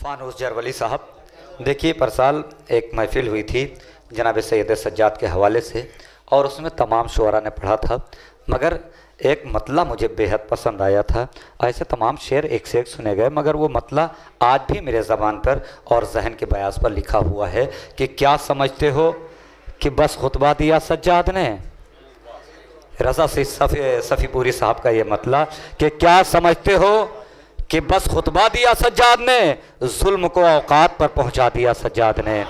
फानूस जरवली साहब, देखिए परसाल एक महफिल हुई थी जनाब सैयद सज्जाद के हवाले से और उसमें तमाम शुअरा ने पढ़ा था, मगर एक मतला मुझे बेहद पसंद आया था। ऐसे तमाम शेर एक से एक सुने गए, मगर वो मतला आज भी मेरे ज़बान पर और जहन के बयास पर लिखा हुआ है कि क्या समझते हो कि बस खुतबा दिया सज्जाद ने। रज़ा सफ़ीपुरी साहब का ये मतला कि क्या समझते हो कि बस खुतबा दिया सज्जाद ने, जुल्म को औकात पर पहुंचा दिया सज्जाद ने।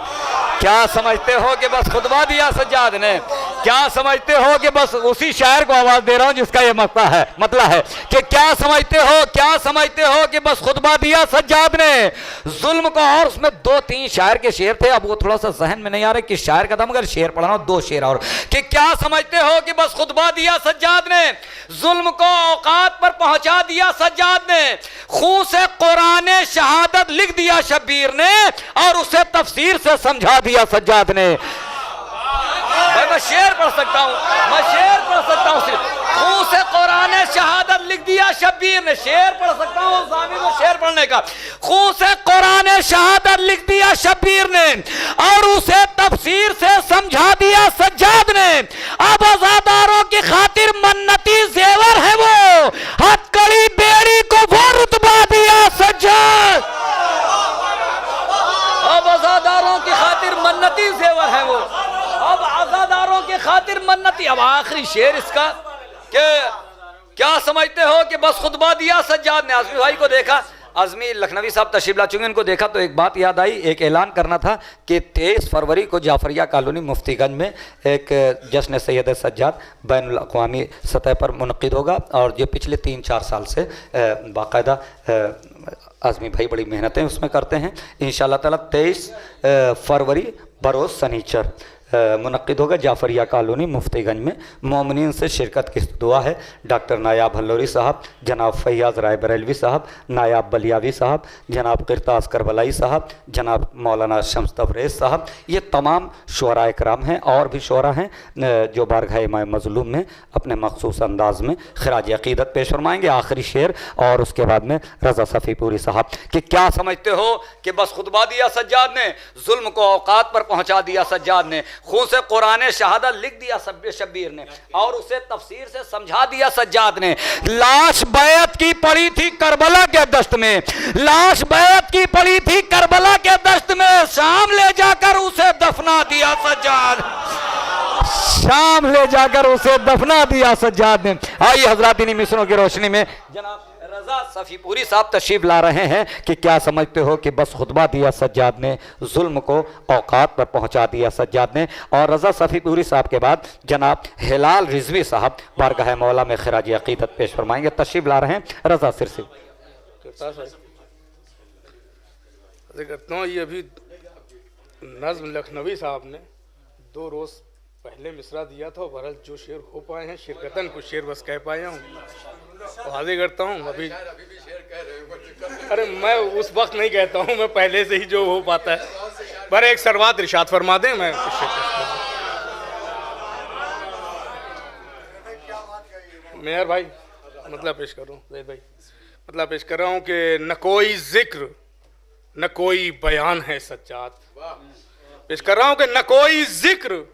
क्या समझते हो कि बस खुतबा दिया सज्जाद ने। क्या समझते हो कि बस उसी शायर को आवाज दे रहा हूं जिसका ये मतलब है कि क्या समझते हो कि बस खुतबा दिया सज्जाद ने, जुल्म को। और उसमें दो तीन शायर के शेर थे, अब वो थोड़ा सा जहन में नहीं आ रहा कि शायर का था, मगर शेर पढ़ा रहा हूं, दो शेर और कि क्या समझते हो कि बस खुतबा दिया सज्जाद ने, जुल्म को औकात पर पहुंचा दिया सज्जाद ने, खून से कुरान शहादत लिख दिया शब्बीर ने और उसे तफसीर से समझा दिया सज्जाद ने। भाई मैं शेर पढ़ सकता हूं, सिर्फ खून से कुरान शहादत लिख दिया शब्बीर ने। शेर पढ़ सकता हूं, ज़ामी को शेर पढ़ने का। खून से कुरान शहादत लिख दिया शब्बीर ने और उसे तफसीर से समझा दिया सज्जाद ने। अब आज़ादारों की खातिर मन्नती जेवर है वो, हथकड़ी बेड़ी को वो रुतबा दिया सज्जाद। अब आज़ादारों की खातिर मन्नती जेवर है वो, अब आज़ादारों की खातिर मन्नती। अब आखिरी शेर इसका कि क्या समझते हो कि बस खुतबा दिया सज्जाद ने। आज़मी भाई को देखा, आज़मी लखनवी साहब तशरीफ ला चुके, उनको देखा तो एक बात याद आई, एक ऐलान करना था कि 23 फरवरी को जाफरिया कॉलोनी मुफ्तीगंज में एक जश्न सैयद सज्जाद बैनुल अक़वामी सतह पर मुनक़िद होगा और ये पिछले 3-4 साल से बाकायदा आज़मी भाई बड़ी मेहनतें उसमें करते हैं। इंशाअल्लाह ताला 23 फरवरी बरोज़ सनीचर मुनक़िद होगा जाफरिया कॉलोनी मुफ्तीगंज में। मोमिनीन से शिरकत की दुआ है। डॉक्टर नायाब हल्लोरी साहब, जनाब फैयाज़ राय बरेलवी साहब, नायाब बलियावी साहब, जनाब क़िरतास करबलाई साहब, जनाब मौलाना शम्स तबरेज़ साहब, ये तमाम शुअरा इकराम हैं और भी शुअरा हैं जो बारगाह इमाम मज़लूम में अपने मखसूस अंदाज में खिराज अक़ीदत पेश फरमाएंगे। आखिरी शेर और उसके बाद में रज़ा सफ़ीपुरी साहब कि क्या समझते हो कि बस खुतबा दिया सज्जाद ने, जुल्म को औकात पर पहुँचा दिया सज्जाद ने, खून से कुरान शहादत लिख दिया शब्बीर ने और उसे तफसीर से समझा दिया सज्जाद ने। लाश बैत की पड़ी थी करबला के दश्त में, लाश बैत की पड़ी थी करबला के दश्त में, शाम ले जाकर उसे दफना दिया सज्जाद, शाम ले जाकर उसे दफना दिया सज्जाद ने। आइए हजरात, इन्हीं मिसरों की रोशनी में जनाब रज़ा सफ़ीपुरी साहब तशरीफ ला रहे हैं कि क्या समझते हो कि बस खुतबा दिया सज्जाद ने, जुल्म को औकात पर पहुंचा दिया सज्जाद ने। और रज़ा सफ़ीपुरी साहब के बाद जनाब हिलाल रिजवी साहब बारगाह मौला में खिराज अक़ीदत पेश फरमाएंगे। तशरीफ ला रहे हैं रज़ा सिरसी। करता हूँ, ये अभी नज़्म लखनवी साहब ने 2 रोज़ पहले मिसरा दिया था, बहरहाल जो शेर हो पाए हैं शिरकतन कुछ शेर बस कह पाया हूँ, हाजिर करता हूँ। अभी अरे मैं उस वक्त नहीं कहता हूँ, मैं पहले से ही जो हो पाता है। पर एक सरवात इरशाद फरमा दें, मैं मेहर भाई मतलब पेश कर रहा हूँ, जैद भाई मतलब पेश कर रहा हूँ कि न कोई जिक्र न कोई बयान है सज्जाद। पेश कर रहा हूँ कि न कोई जिक्र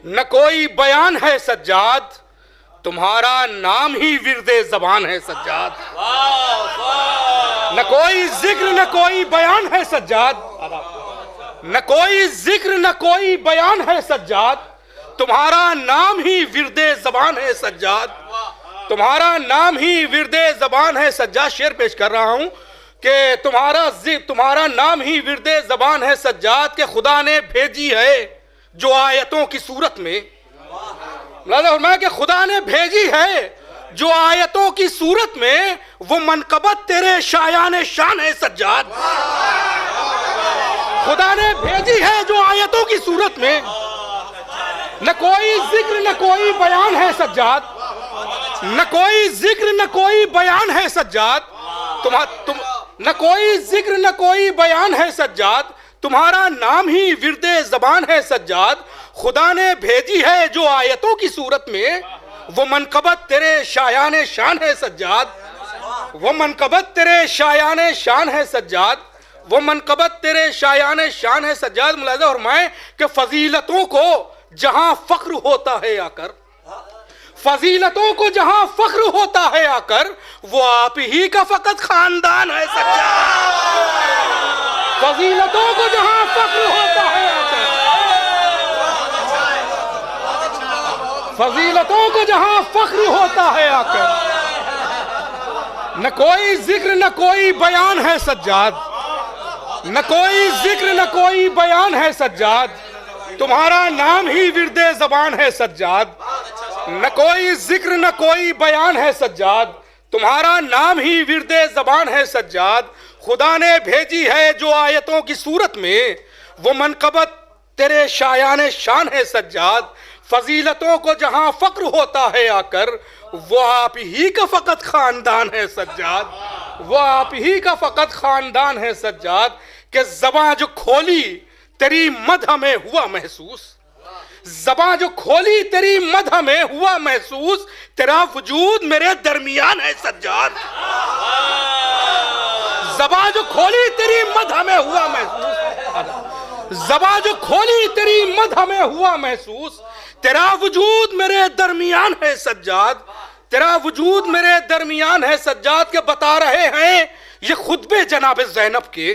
न कोई बयान है सज्जाद, तुम्हारा नाम ही विर्दे ज़बान है सज्जाद। न कोई जिक्र न कोई बयान है सज्जाद, न कोई जिक्र न कोई बयान है सज्जाद, तुम्हारा नाम ही विर्दे ज़बान है सज्जाद, तुम्हारा नाम ही विर्दे ज़बान है सज्जाद। शेर पेश कर रहा हूँ कि तुम्हारा नाम ही विर्दे ज़बान है सज्जाद के खुदा ने भेजी है जो आयतों की सूरत में, फरमाया कि खुदा ने भेजी है जो आयतों की सूरत में, वो मनकबत तेरे शायान शान है सज्जाद। खुदा ने भेजी है जो आयतों की सूरत में, न कोई जिक्र न कोई बयान है सज्जाद, न कोई जिक्र न कोई बयान है सज्जाद, न कोई जिक्र न कोई बयान है सज्जाद, तुम्हारा नाम ही विर्दे ज़बान है सज्जाद। खुदा ने भेजी है जो आयतों की सूरत में, वो मनकबत तेरे शायान शान है सज्जाद, वो मनकबत तेरे शायान शान है सज्जाद। वो मनकबत तेरे शायान शान है सज्जाद। मुलाज़ा फरमाए कि फजीलतों को जहां फख्र होता है आकर, फजीलतों को जहां फख्र होता है आकर, वो आप ही का फकत खानदान है सज्जाद। फजीलतों को जहां फख्र होता है आकर, फजीलतों को जहां फख्र होता है आकर, न कोई जिक्र न कोई बयान है सज्जाद, न कोई जिक्र न कोई बयान है सज्जाद, तुम्हारा नाम ही विर्दे ज़बान है सज्जाद। न कोई जिक्र न कोई बयान है सज्जाद, तुम्हारा नाम ही विर्दे ज़बान है सज्जाद। खुदा ने भेजी है जो आयतों की सूरत में, वो मनकबत तेरे शायान शान है सज्जाद। फजीलतों को जहां फक्र होता है आकर, वो आप ही का फकत खानदान है सज्जाद, वो आप ही का फकत खानदान है सज्जाद। कि ज़बां जो खोली तेरी मदह में हुआ महसूस, ज़बां जो खोली तेरी मदह में हुआ महसूस, तेरा वजूद मेरे दरमियान है सज्जाद। ज़बां जो खोली तेरी मदह में हुआ महसूस, ज़बां जो खोली तेरी मदह में हुआ महसूस, तेरा वजूद मेरे दरमियान है सज्जाद, तेरा वजूद मेरे दरमियान है सज्जाद। के बता रहे हैं ये खुतबे जनाब ज़ैनब के,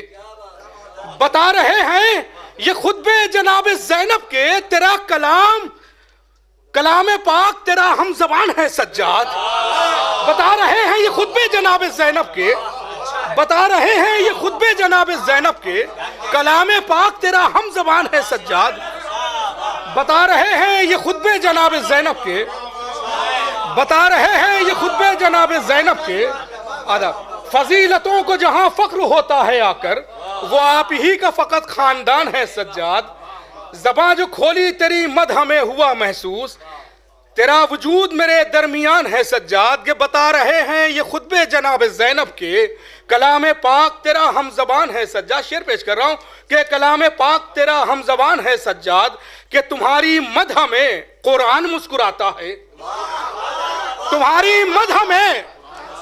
बता रहे हैं ये खुतबे जनाब ज़ैनब के, तेरा कलाम कलाम पाक तेरा हम ज़बान है सज्जाद। बता रहे हैं ये खुतबे जनाब ज़ैनब के, बता रहे हैं ये खुतबे जनाब ज़ैनब के, कलाम पाक तेरा हम ज़बान है सज्जाद। बता रहे हैं ये खुतबे जनाब ज़ैनब के, बता रहे हैं ये खुतबे जनाब ज़ैनब के। अदब फजीलतों को जहां फख्र होता है आकर, वो आप ही का फकत खानदान है सज्जाद। ज़बां जो खोली तेरी मदह में हुआ महसूस, तेरा वजूद मेरे दरमियान है सज्जाद। के बता रहे हैं ये खुतबे जनाब ज़ैनब के, कलाम पाक तेरा हम ज़बान है सज्जाद। शेर पेश कर रहा हूं कि कलाम पाक तेरा हम ज़बान है सज्जाद। कि तुम्हारी मदह में कुरान मुस्कुराता है, तुम्हारी मदह में,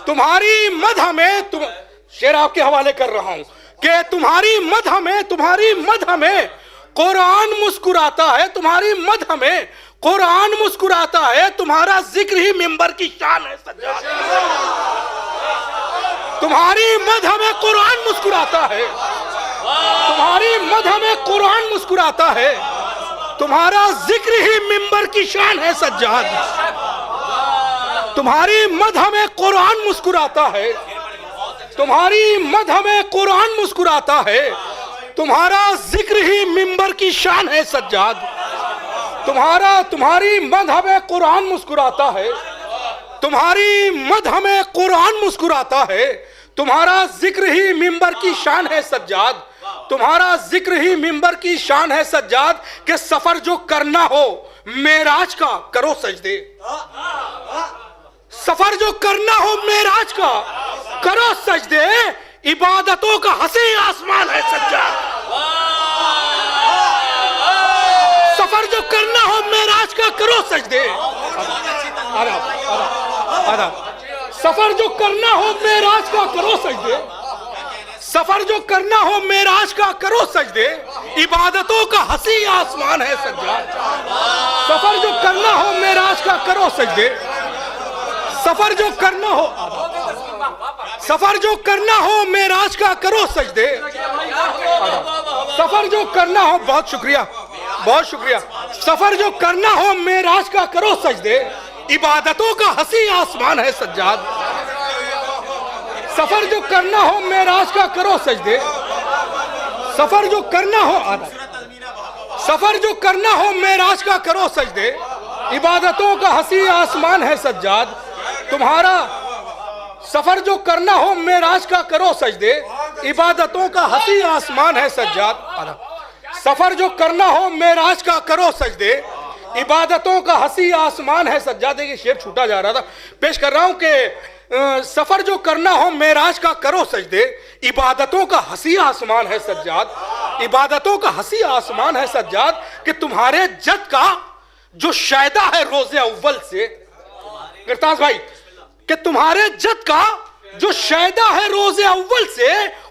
तुम्हारी मदह में, तुम शेर आपके हवाले कर रहा हूं कि तुम्हारी मदह में, तुम्हारी मदह में कुरान मुस्कुराता है, तुम्हारी मदह में कुरान मुस्कुराता है, तुम्हारा जिक्र ही मिंबर की शान है सज्जाद। तुम्हारी मदह में कुरान मुस्कुराता है, तुम्हारी मदह में कुरान मुस्कुराता है, तुम्हारा जिक्र ही मिंबर की शान है सज्जाद। तुम्हारी मदह में कुरान मुस्कुराता है, तुम्हारी मदह में कुरान मुस्कुराता है, तुम्हारा जिक्र ही मिंबर की शान है सज्जाद। तुम्हारी मदह में कुरान मुस्कुराता है, तुम्हारी मदह में कुरान मुस्कुराता है, तुम्हारा जिक्र ही मिंबर की शान है सज्जाद। तुम्हारा जिक्र ही मिंबर की शान है सज्जाद। कि सफर जो करना हो मेराज का करो सजदे, सफर जो करना हो मेराज का करो सजदे, इबादतों का हसी आसमान है सज्जाद। सफर जो करना हो मेराज का करो सजदे, सफर जो करना हो मेराज का करो सजदे, सफर जो करना हो मेराज का करो सजदे, इबादतों का हसी आसमान है सज्जाद। सफर जो करना हो मेराज का करो सजदे, सफर जो करना हो, सफर जो करना हो मेराज का करो सजदे, सफर जो करना हो, बहुत शुक्रिया, बहुत शुक्रिया। सफर जो करना हो मेराज का करो सजदे, इबादतों का हसी आसमान है सज्जाद। सफर जो करना हो मेराज का करो सजदे, सफर जो करना हो, सफर जो करना हो मेराज का करो सजदे, इबादतों का हसी आसमान है सज्जाद। तुम्हारा सफर जो करना हो मेराज का करो सजदे, इबादतों का हसी आसमान है सज्जाद। सफर जो करना हो मेराज का करो सजदे, इबादतों का हसी आसमान है सज्जाद। देखिए शेर छूटा जा रहा था, पेश कर रहा हूं कि सफर जो करना हो मेराज का करो सजदे, इबादतों का हसी आसमान है सज्जाद। इबादतों का हसी आसमान है सज्जाद। कि तुम्हारे जद का जो शायदा है रोज़े अव्वल से, गिरताज भाई, कि तुम्हारे जद का जो शायदा है रोज़े अव्वल से,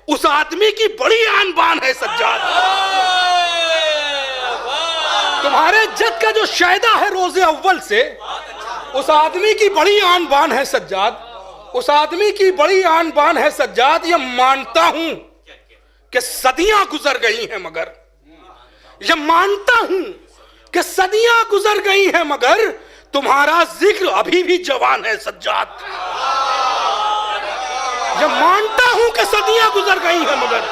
उस आदमी की बड़ी आन बान है सज्जाद। तुम्हारे जद का जो शायदा है रोजे अव्वल से, उस आदमी की बड़ी आन बान है सज्जाद, उस आदमी की बड़ी आन बान है सज्जाद। ये मानता हूं कि सदियां गुजर गई हैं मगर, ये मानता हूं कि सदियां गुजर गई हैं मगर तुम्हारा जिक्र अभी भी जवान है सज्जाद। ये मानता हूं कि सदियां गुजर गई हैं मगर,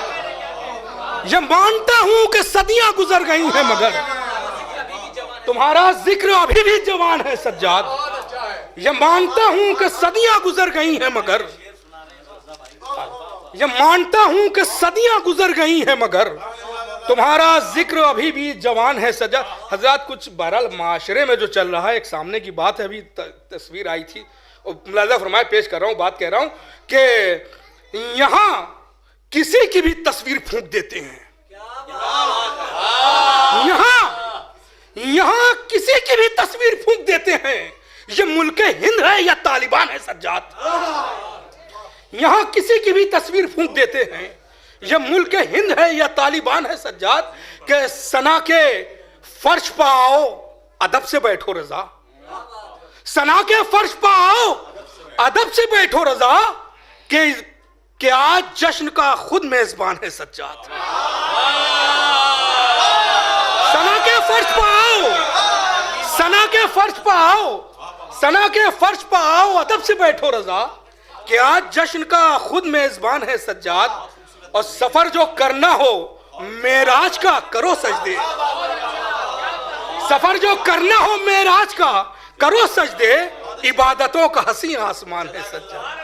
ये मानता हूं कि सदियां गुजर गई हैं मगर तुम्हारा जिक्र अभी भी जवान है सज्जाद। ये मानता हूं कि सदियां गुजर गई हैं मगर, ये मानता हूं कि सदियां गुजर गई हैं मगर तुम्हारा जिक्र अभी भी जवान है सज्जाद। हजरत कुछ बहरहाल माशरे में जो चल रहा है, एक सामने की बात है, अभी तस्वीर आई थी और मुलाजा फरमाए पेश कर रहा हूं, बात कह रहा हूं कि यहां किसी की भी तस्वीर फूंक देते हैं, यहां किसी की भी तस्वीर फूंक देते हैं। ये मुल्क हिंद है या तालिबान है सज्जाद? यहां किसी की भी तस्वीर फूंक देते हैं। ये मुल्क हिंद है या तालिबान है सज्जाद? के सना के फर्श पर आओ, अदब से बैठो रजा, सना के फर्श पर आओ, अदब से बैठो रजा, कि आज जश्न का खुद मेजबान है सज्जाद। सना के फर्श पर आओ, सना के फर्श पर आओ, सना के फर्श पर आओ, अदब से बैठो रजा, कि आज जश्न का खुद मेजबान है सज्जाद। और सफर जो करना हो मेराज का करो सजदे, सफर जो करना हो मेराज का करो सजदे, इबादतों का हसी आसमान है सज्जाद।